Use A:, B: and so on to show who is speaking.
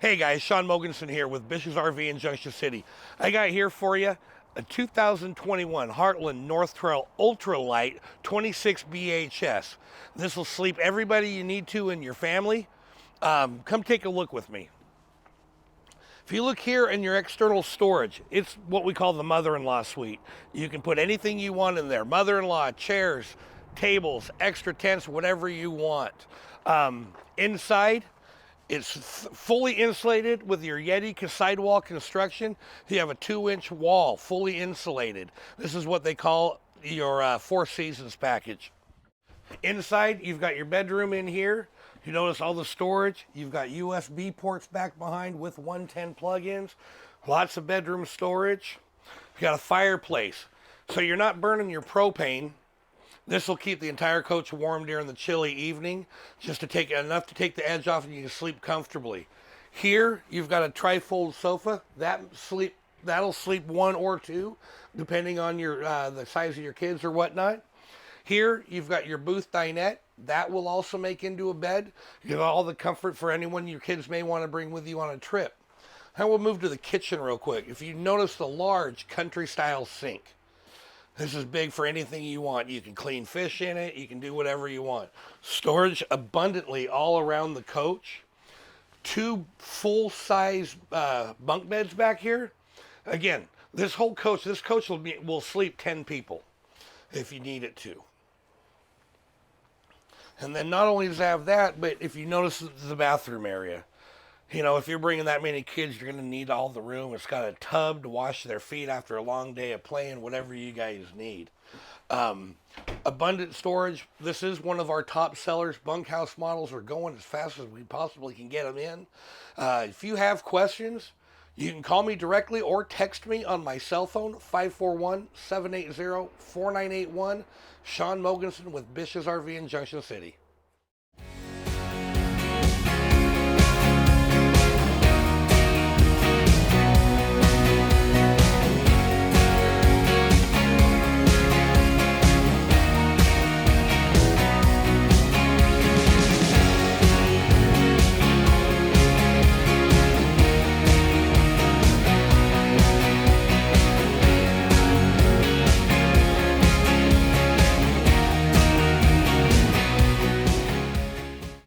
A: Hey guys, SMogenson here with BISH'S RV in Junction City. I got here for you a 2021 Heartland North Trail Ultralight 26 BHS. This will sleep everybody you need to in your family. Come take a look with me. If you look here in your external storage, it's what we call the mother-in-law suite. You can put anything you want in there. Mother-in-law, chairs, tables, extra tents, whatever you want. Inside, it's fully insulated with your Yeti sidewall construction. You have a 2-inch wall, fully insulated. This is what they call your Four Seasons package. Inside, you've got your bedroom in here. You notice all the storage. You've got USB ports back behind with 110 plug-ins. Lots of bedroom storage. You got a fireplace, so you're not burning your propane. This will keep the entire coach warm during the chilly evening, just to take enough to take the edge off and you can sleep comfortably. Here, you've got a tri-fold sofa. That'll sleep one or two, depending on your the size of your kids or whatnot. Here, you've got your booth dinette. That will also make into a bed. You have all the comfort for anyone your kids may want to bring with you on a trip. Now we'll move to the kitchen real quick. If you notice the large country-style sink, this is big for anything you want. You can clean fish in it. You can do whatever you want. Storage abundantly all around the coach. 2 full-size bunk beds back here. Again, this coach will sleep 10 people if you need it to. And then not only does it have that, but if you notice the bathroom area, you know, if you're bringing that many kids, you're going to need all the room. It's got a tub to wash their feet after a long day of playing, whatever you guys need. Abundant storage. This is one of our top sellers. Bunkhouse models are going as fast as we possibly can get them in. If you have questions, you can call me directly or text me on my cell phone, 541-780-4981. SMogenson with BISH'S RV in Junction City.